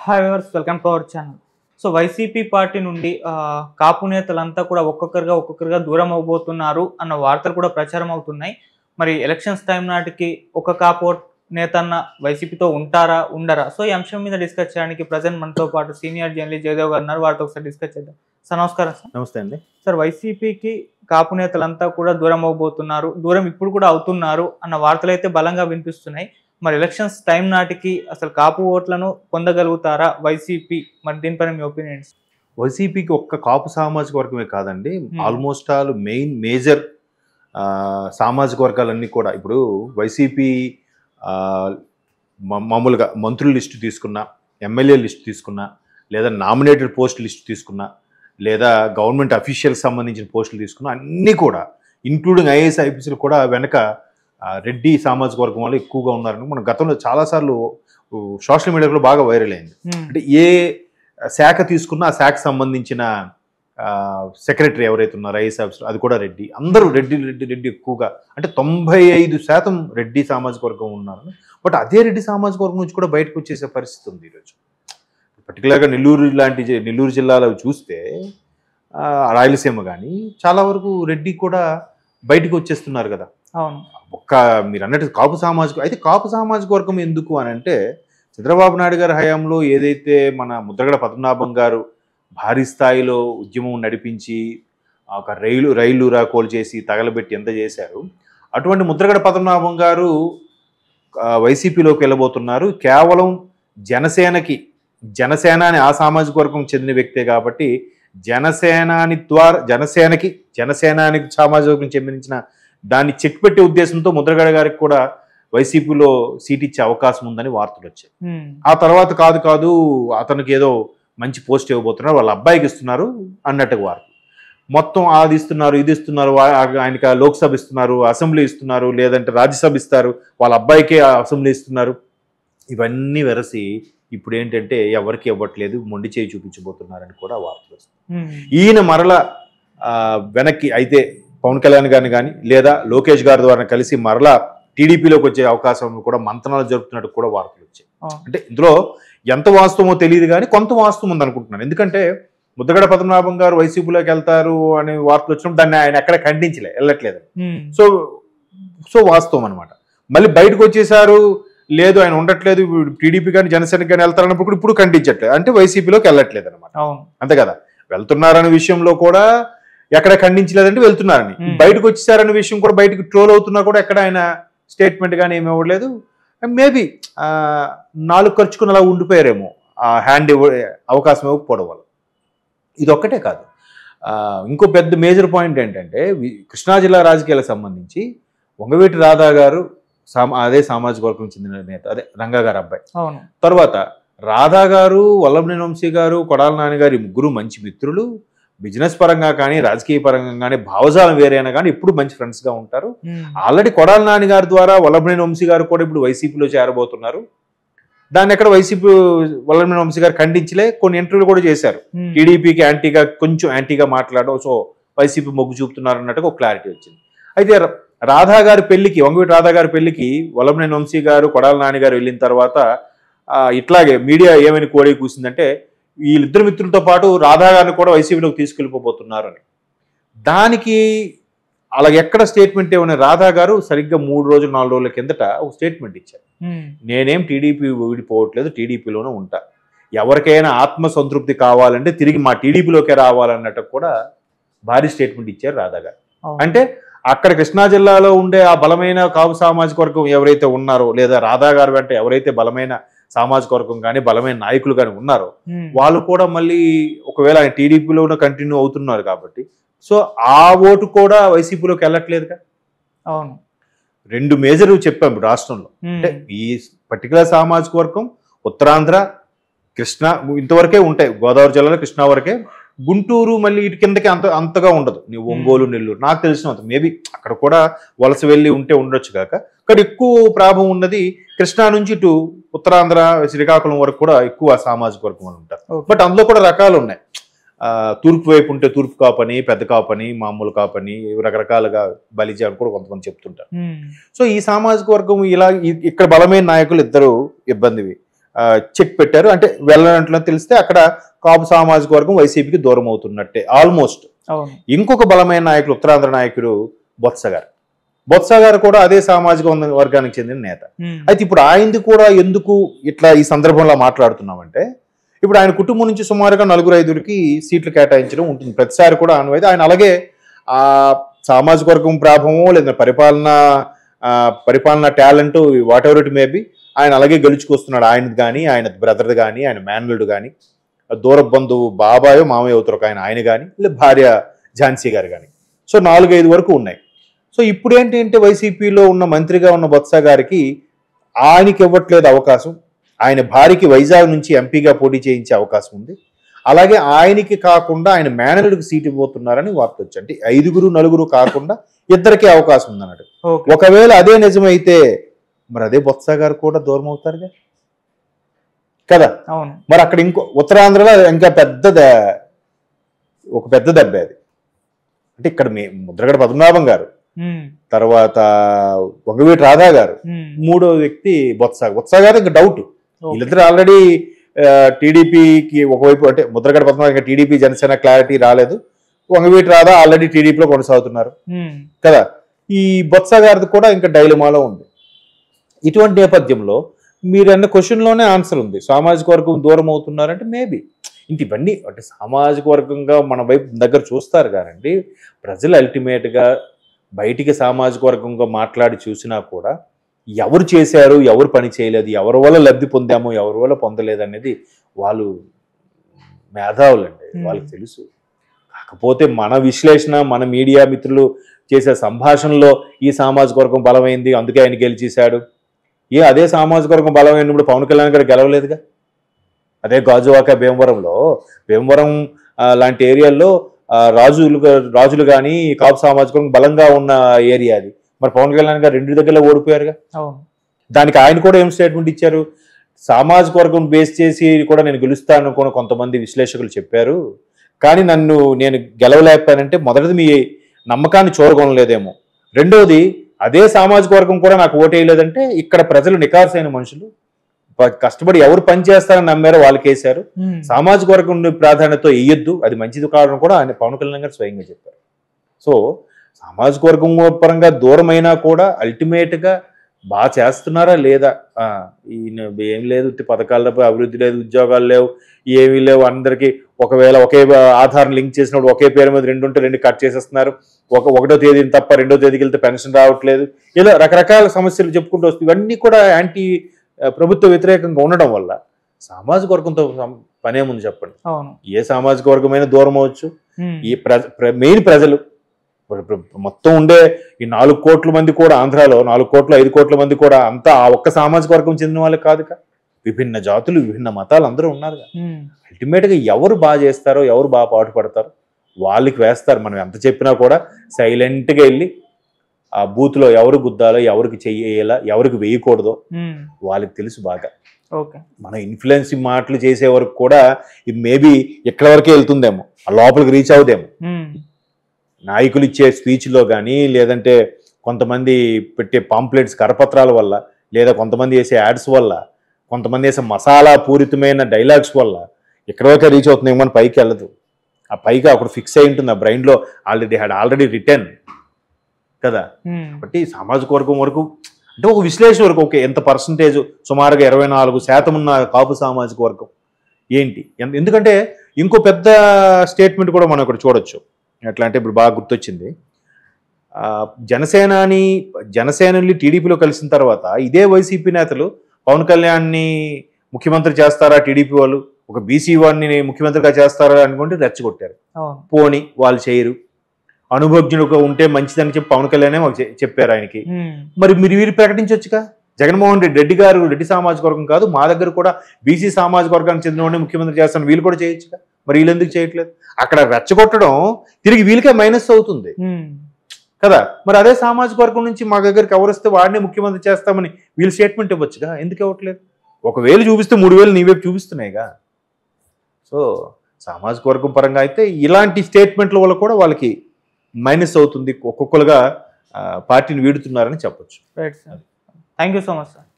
Hi viewers, welcome to our channel. So YCP party నుండి కాపు నేతలంతా కూడా ఒక్కొక్కరుగా దూరం అవబోతున్నారు అన్న వార్తలు కూడా ప్రచారం అవుతున్నాయి. మరి ఎలక్షన్స్ టైం నాటికి ఒక కాపు నేత అన్న వైసీపీతో ఉంటారా ఉండరా? సో ఈ అంశం మీద డిస్కస్ చేయడానికి ప్రజెంట్ మనతో పాటు సీనియర్ జర్నలిస్ట్ జయదేవ్ గారు ఉన్నారు. వారితో ఒకసారి డిస్కస్ చేద్దాం. సార్ నమస్కారం. సార్ నమస్తే అండి. సార్, వైసీపీకి కాపు నేతలంతా కూడా దూరం అవబోతున్నారు, దూరం ఇప్పుడు కూడా అవుతున్నారు అన్న వార్తలు అయితే బలంగా వినిపిస్తున్నాయి. మరి ఎలక్షన్స్ టైం నాటికి అసలు కాపు ఓట్లను పొందగలుగుతారా వైసీపీ? మరి దీనిపైన మీ ఒపీనియన్స్? వైసీపీకి ఒక్క కాపు సామాజిక వర్గమే కాదండి, ఆల్మోస్ట్ ఆల్ మేజర్ సామాజిక వర్గాలన్నీ కూడా ఇప్పుడు వైసీపీ మామూలుగా మంత్రుల లిస్టు తీసుకున్నా, ఎమ్మెల్యే లిస్టు తీసుకున్నా, లేదా నామినేటెడ్ పోస్ట్ లిస్టు తీసుకున్నా, లేదా గవర్నమెంట్ అఫీషియల్స్ సంబంధించిన పోస్టులు తీసుకున్నా, అన్నీ కూడా ఇంక్లూడింగ్ ఐఏఎస్ ఐపీఎస్లు కూడా వెనక రెడ్డి సామాజిక వర్గం వాళ్ళు ఎక్కువగా ఉన్నారని మనం గతంలో చాలాసార్లు సోషల్ మీడియాలో బాగా వైరల్ అయింది. అంటే ఏ శాఖ తీసుకున్నా ఆ శాఖకు సంబంధించిన సెక్రటరీ ఎవరైతే ఉన్నారో ఐఏఎస్ ఆఫీసర్ అది కూడా రెడ్డి, అందరూ రెడ్డి ఎక్కువగా, అంటే 95% రెడ్డి సామాజిక వర్గం ఉన్నారు. బట్ అదే రెడ్డి సామాజిక వర్గం నుంచి కూడా బయటకు వచ్చేసే పరిస్థితి ఉంది ఈరోజు. పర్టికులర్గా నెల్లూరు జిల్లాలో చూస్తే రాయలసీమ కానీ చాలా వరకు రెడ్డి కూడా బయటకు వచ్చేస్తున్నారు కదా. అవును, మీరు అన్నట్టు కాపు సామాజిక వర్గం ఎందుకు అని అంటే, చంద్రబాబు నాయుడు గారి హయాంలో ఏదైతే మన ముద్రగడ పద్మనాభం గారు భారీ స్థాయిలో ఉద్యమం నడిపించి ఒక రైలు రాకోలు చేసి తగలబెట్టి ఎంత చేశారు, అటువంటి ముద్రగడ పద్మనాభం గారు వైసీపీలోకి వెళ్ళబోతున్నారు. కేవలం జనసేన అని ఆ సామాజిక వర్గం చెందిన వ్యక్తే కాబట్టి జనసేనానికి సామాజిక వర్గం చెందించిన దాన్ని చెక్ పెట్టే ఉద్దేశంతో ముద్రగడ గారికి కూడా వైసీపీలో సీట్ ఇచ్చే అవకాశం ఉందని వార్తలు వచ్చాయి. ఆ తర్వాత కాదు అతనికి ఏదో మంచి పోస్ట్ ఇవ్వబోతున్నారు, వాళ్ళ అబ్బాయికి ఇస్తున్నారు అన్నట్టుగా వార్త. మొత్తం అది ఇస్తున్నారు, ఇది ఇస్తున్నారు, ఆయనకి లోక్సభ ఇస్తున్నారు, అసెంబ్లీ ఇస్తున్నారు, లేదంటే రాజ్యసభ ఇస్తారు, వాళ్ళ అబ్బాయికే అసెంబ్లీ ఇస్తున్నారు. ఇవన్నీ వెరసి ఇప్పుడు ఏంటంటే ఎవరికి ఇవ్వట్లేదు, మొండి చేయి చూపించబోతున్నారని కూడా వార్తలు వస్తాయి. ఈయన మరల వెనక్కి అయితే పవన్ కళ్యాణ్ గారిని కానీ లేదా లోకేష్ గారి ద్వారా కలిసి మరలా టీడీపీలోకి వచ్చే అవకాశం కూడా మంతనాలు జరుపుతున్నట్టు కూడా వార్తలు వచ్చాయి. అంటే ఇందులో ఎంత వాస్తవమో తెలియదు కానీ కొంత వాస్తవం ఉంది అనుకుంటున్నాను. ఎందుకంటే ముద్రగడ పద్మనాభం గారు వైసీపీలోకి వెళ్తారు అనే వార్తలు వచ్చినప్పుడు దాన్ని ఆయన ఎక్కడ వెళ్ళట్లేదు. సో వాస్తవం అనమాట. మళ్ళీ బయటకు వచ్చేసారు, లేదు ఆయన ఉండట్లేదు, టీడీపీ కానీ జనసేనకి కానీ వెళ్తారన్నప్పుడు ఇప్పుడు ఖండించట్లేదు, అంటే వైసీపీలోకి వెళ్ళట్లేదు అనమాట. అంతే కదా. వెళ్తున్నారనే విషయంలో కూడా ఎక్కడ ఖండించలేదంటే వెళ్తున్నారని, బయటకు వచ్చేసారనే విషయం కూడా బయటకు ట్రోల్ అవుతున్నా కూడా ఎక్కడ ఆయన స్టేట్మెంట్ కానీ ఏమి ఇవ్వలేదు. మేబీ 4 ఖర్చుకుని అలా ఉండిపోయారేమో అవకాశం ఇవ్వకపోవడం వల్ల. ఇది ఒక్కటే కాదు, ఇంకో పెద్ద మేజర్ పాయింట్ ఏంటంటే కృష్ణా జిల్లా రాజకీయాలకు సంబంధించి వంగవీటి రాధా గారు అదే సామాజిక వర్గం చెందిన నేత, అదే రంగా గారు అబ్బాయి. తర్వాత రాధా గారు, వల్లభనేని వంశీ గారు, కొడాల నాని గారు, ముగ్గురు మంచి మిత్రులు. బిజినెస్ పరంగా కానీ రాజకీయ పరంగా కానీ భావజాలం వేరైనా కానీ ఇప్పుడు మంచి ఫ్రెండ్స్ గా ఉంటారు. ఆల్రెడీ కొడాల నాని గారి ద్వారా వల్లభనేని వంశీ గారు కూడా ఇప్పుడు వైసీపీలో చేరబోతున్నారు. దాన్ని ఎక్కడ వల్లభనేని వంశీ గారు ఖండించలే, కొన్ని ఇంటర్వ్యూలు కూడా చేశారు. టీడీపీకి కొంచెం యాంటీగా మాట్లాడడం, సో వైసీపీ మొగ్గు చూపుతున్నారు అన్నట్టుగా ఒక క్లారిటీ వచ్చింది. అయితే రాధా గారి పెళ్లికి, వంగవీటి రాధా గారి పెళ్లికి వల్లభనేని వంశీ గారు, కొడాల నాని గారు వెళ్ళిన తర్వాత ఇట్లాగే మీడియా ఏమైనా కోడి కూసిందంటే వీళ్ళిద్దరు మిత్రులతో పాటు రాధా గారిని కూడా వైసీపీలోకి తీసుకెళ్ళిపోతున్నారు అని. దానికి అలా ఎక్కడ స్టేట్మెంట్ ఏమన్నా, రాధా గారు సరిగ్గా 4 రోజుల కిందట ఒక స్టేట్మెంట్ ఇచ్చారు. నేనేం టీడీపీ విడిపోవట్లేదు, టీడీపీలోనే ఉంటా, ఎవరికైనా ఆత్మసంతృప్తి కావాలంటే తిరిగి మా టీడీపీలోకే రావాలన్నట్టు కూడా భారీ స్టేట్మెంట్ ఇచ్చారు రాధా గారు. అంటే అక్కడ కృష్ణా జిల్లాలో ఉండే ఆ బలమైన కాపు సామాజిక వర్గం ఎవరైతే ఉన్నారో, లేదా రాధా గారు వెంట ఎవరైతే బలమైన సామాజిక వర్గం కానీ బలమైన నాయకులు కానీ ఉన్నారో వాళ్ళు కూడా మళ్ళీ ఒకవేళ ఆయన టీడీపీలోనే కంటిన్యూ అవుతున్నారు కాబట్టి సో ఆ ఓటు కూడా వైసీపీలోకి వెళ్ళట్లేదుగా. అవును, 2 మేజర్ చెప్పాము రాష్ట్రంలో. అంటే ఈ పర్టికులర్ సామాజిక వర్గం ఉత్తరాంధ్ర, కృష్ణా ఇంతవరకే ఉంటాయి, గోదావరి జిల్లాలో కృష్ణా వరకే, గుంటూరు మళ్ళీ ఇటు కిందకి అంతగా ఉండదు. ఒంగోలు, నెల్లూరు నాకు తెలిసినంత మేబీ అక్కడ కూడా వలస వెళ్ళి ఉండొచ్చు కాక, కానీ ఎక్కువ ప్రాభం ఉన్నది కృష్ణా నుంచి ఇటు ఉత్తరాంధ్ర, శ్రీకాకుళం వరకు కూడా ఎక్కువ సామాజిక వర్గం అని ఉంటారు. బట్ అందులో కూడా రకాలు ఉన్నాయి. తూర్పు వైపు ఉంటే తూర్పు కాపని, పెద్ద కాపని, మామూలు కాపని, రకరకాలుగా బలిజ అని కూడా కొంతమంది చెప్తుంటారు. సో ఈ సామాజిక వర్గం ఇలా ఇక్కడ బలమైన నాయకులు ఇద్దరు ఇబ్బందివి. చెక్ పెట్టారు. అంటే వెళ్ళనట్లు తెలిస్తే అక్కడ కాపు సామాజిక వర్గం వైసీపీకి దూరం అవుతున్నట్టే ఆల్మోస్ట్. ఇంకొక బలమైన నాయకులు ఉత్తరాంధ్ర నాయకుడు బొత్స గారు కూడా అదే సామాజిక వర్గానికి చెందిన నేత. అయితే ఇప్పుడు ఆయనది కూడా ఎందుకు ఇట్లా ఈ సందర్భంలో మాట్లాడుతున్నామంటే, ఇప్పుడు ఆయన కుటుంబం నుంచి సుమారుగా 4-5 సీట్లు కేటాయించడం ఉంటుంది ప్రతిసారి కూడా ఆనవాయితీ. ఆయన అలాగే ఆ సామాజిక వర్గం ప్రాభవమో లేదా పరిపాలన talent what ever it maybe ఆయన అలాగే గెలుచుకొస్తున్నాడు. ఆయనది కానీ, ఆయన బ్రదర్ది కానీ, ఆయన మేనల్లుడు కానీ, దూర బంధువు బాబాయో మామయ్య అవుతారు ఆయన కానీ, లేదా భార్య ఝాన్సీ గారు కానీ. సో 4-5 వరకు ఉన్నాయి. సో ఇప్పుడు ఏంటంటే వైసీపీలో ఉన్న మంత్రిగా ఉన్న బొత్స గారికి ఆయనకి ఇవ్వట్లేదు అవకాశం. ఆయన భార్యకి వైజాగ్ నుంచి ఎంపీగా పోటీ చేయించే అవకాశం ఉంది. అలాగే ఆయనకి కాకుండా ఆయన మేనల్లుడికి సీట్ ఇవ్వబోతున్నారని వార్త వచ్చి, అంటే 5-4 కాకుండా 2కే అవకాశం ఉందన్నట్టు. ఒకవేళ అదే నిజమైతే మరి అదే బొత్స గారు కూడా దూరం అవుతారుగా కదా. మరి అక్కడ ఇంకో ఉత్తరాంధ్రలో ఇంకా ఒక పెద్ద దెబ్బ అది. అంటే ఇక్కడ ముద్రగడ పద్మనాభం గారు, తర్వాత వంగవీటి రాధా గారు, మూడో వ్యక్తి బొత్స గారు ఇంకా డౌట్. వీళ్ళిద్దరు ఆల్రెడీ టీడీపీకి ఒకవైపు, అంటే ముద్రగడ పద్మనాభం ఇంకా టీడీపీ జనసేన క్లారిటీ రాలేదు, వంగవీటి రాధా ఆల్రెడీ టీడీపీలో కొనసాగుతున్నారు కదా. ఈ బొత్స గారిది కూడా ఇంకా డైలమాలో ఉంది. ఇటువంటి నేపథ్యంలో మీరు అన్న క్వశ్చన్లోనే ఆన్సర్ ఉంది. సామాజిక వర్గం దూరం అవుతున్నారంటే మేబీ ఇంక ఇవన్నీ అంటే సామాజిక వర్గంగా మన వైపు దగ్గర చూస్తారు కానండి. ప్రజలు అల్టిమేట్గా బయటికి సామాజిక వర్గంగా మాట్లాడి చూసినా కూడా ఎవరు చేశారు, ఎవరు పని చేయలేదు, ఎవరి వల్ల లబ్ధి పొందామో, ఎవరి వల్ల పొందలేదు అనేది వాళ్ళు మేధావులండి, వాళ్ళకి తెలుసు. కాకపోతే మన విశ్లేషణ, మన మీడియా మిత్రులు చేసే సంభాషణలో ఈ సామాజిక వర్గం బలమైంది అందుకే ఆయన గెలిచేశాడు. అదే సామాజిక వర్గం బలమైనప్పుడు పవన్ కళ్యాణ్ గారు గెలవలేదుగా. అదే గాజువాక భీమవరం లాంటి ఏరియాల్లో రాజులు కానీ కాపు సామాజిక వర్గం బలంగా ఉన్న ఏరియా అది. మరి పవన్ కళ్యాణ్ గారు 2 దగ్గరలో ఓడిపోయారుగా. దానికి ఆయన కూడా ఏం స్టేట్మెంట్ ఇచ్చారు, సామాజిక వర్గం బేస్ చేసి కూడా నేను గెలుస్తాను కూడా కొంతమంది విశ్లేషకులు చెప్పారు, కానీ నేను గెలవలేకపోయానంటే మొదటిది మీ నమ్మకాన్ని చూరగొనలేదేమో, రెండోది అదే సామాజిక వర్గం కూడా నాకు ఓటేయలేదంటే ఇక్కడ ప్రజలు నికార్సైన మనుషులు కష్టపడి ఎవరు పని చేస్తారని నమ్మారో వాళ్ళకి వేశారు. సామాజిక వర్గం ప్రాధాన్యత వేయొద్దు, అది మంచిది కావడం కూడా ఆయన పవన్ కళ్యాణ్ గారు స్వయంగా చెప్పారు. సో సామాజిక వర్గం పరంగా దూరమైనా కూడా అల్టిమేట్గా బాగా చేస్తున్నారా లేదా, ఏం లేదు, పథకాలు తప్ప అభివృద్ధి లేదు, ఉద్యోగాలు లేవు, ఏమీ లేవు, అందరికీ ఒకవేళ ఒకే ఆధార్ లింక్ చేసినప్పుడు ఒకే పేరు మీద 2 ఉంటే 2 కట్ చేసేస్తున్నారు, 1వ తేదీని తప్ప 2వ తేదీకి వెళ్తే పెన్షన్ రావట్లేదు, ఇలా రకరకాల సమస్యలు చెప్పుకుంటూ వస్తుంది. ఇవన్నీ కూడా యాంటీ ప్రభుత్వ వ్యతిరేకంగా ఉండడం వల్ల సామాజిక వర్గంతో పనేముంది చెప్పండి. ఏ సామాజిక వర్గమైనా దూరం అవ్వచ్చు. ఈ మెయిన్ ప్రజలు మొత్తం ఉండే ఈ 4 కోట్ల మంది కూడా, ఆంధ్రాలో 4 కోట్ల 5 కోట్ల మంది కూడా అంతా ఆ ఒక్క సామాజిక వర్గం చెందిన వాళ్ళు కాదుగా. విభిన్న జాతులు, విభిన్న మతాలు అందరూ ఉన్నారుగా. అల్టిమేట్గా ఎవరు బాగా చేస్తారో, ఎవరు బాగా పాటుపడతారో వాళ్ళకి వేస్తారు. మనం ఎంత చెప్పినా కూడా సైలెంట్గా వెళ్ళి ఆ బూత్లో ఎవరు గుద్దాలో, ఎవరికి చెయ్యాలా, ఎవరికి వేయకూడదో వాళ్ళకి తెలుసు బాగా. మన ఇన్ఫ్లుయెన్స్ మాటలు చేసే వరకు కూడా ఇది మేబీ ఎక్కడి వరకే వెళ్తుందేమో, ఆ లోపలికి రీచ్ అవుదేమో. నాయకులు ఇచ్చే స్పీచ్లో కానీ, లేదంటే కొంతమంది పెట్టే పాంప్లెట్స్ కరపత్రాల వల్ల, లేదా కొంతమంది వేసే యాడ్స్ వల్ల, కొంతమంది వేసే మసాలా పూరితమైన డైలాగ్స్ వల్ల ఎక్కడి వరకే రీచ్ అవుతుందేమో అని పైకి వెళ్ళదు. ఆ పైగా అక్కడ ఫిక్స్ అయి ఉంటుంది ఆ బ్రెయిన్లో, ఆల్రెడీ రిటర్న్ కదా. కాబట్టి సామాజిక వర్గం వరకు అంటే ఒక విశ్లేషణ వరకు ఓకే, ఎంత పర్సంటేజ్, సుమారుగా 24% ఉన్న కాపు సామాజిక వర్గం ఏంటి. ఎందుకంటే ఇంకో పెద్ద స్టేట్మెంట్ కూడా మనం ఇక్కడ చూడొచ్చు. ఎట్లా అంటే ఇప్పుడు బాగా గుర్తొచ్చింది, జనసేనని టీడీపీలో కలిసిన తర్వాత ఇదే వైసీపీ నేతలు పవన్ కళ్యాణ్ని ముఖ్యమంత్రి చేస్తారా టీడీపీ వాళ్ళు, ఒక బీసీ వాడిని ముఖ్యమంత్రిగా చేస్తారా అనుకుంటే రెచ్చగొట్టారు. పోని వాళ్ళు చేయరు, అనుభవజ్ఞుడుగా ఉంటే మంచిదని చెప్పి పవన్ కళ్యాణ్ మాకు చెప్పారు ఆయనకి. మరి వీరు ప్రకటించవచ్చుగా, జగన్మోహన్ రెడ్డి గారు రెడ్డి సామాజిక వర్గం కాదు, మా దగ్గర కూడా బీసీ సామాజిక వర్గానికి చెందిన వాడిని ముఖ్యమంత్రి చేస్తాను, వీళ్ళు కూడా చేయొచ్చుగా, మరి వీళ్ళు ఎందుకు చేయట్లేదు? అక్కడ రెచ్చగొట్టడం తిరిగి వీళ్ళకే మైనస్ అవుతుంది కదా. మరి అదే సామాజిక వర్గం నుంచి మా దగ్గరికి ఎవరు వస్తే వాడిని ముఖ్యమంత్రి చేస్తామని వీళ్ళు స్టేట్మెంట్ ఇవ్వచ్చుగా, ఎందుకు ఇవ్వట్లేదు? 1,000 చూపిస్తే 3,000 నీ వైపు చూపిస్తున్నాయిగా. సో సామాజిక వర్గం పరంగా అయితే ఇలాంటి స్టేట్మెంట్ల వల్ల కూడా వాళ్ళకి మైనస్ అవుతుంది, ఒక్కొక్కరుగా పార్టీని వీడుతున్నారని చెప్పొచ్చు. Right sir, thank you so much sir.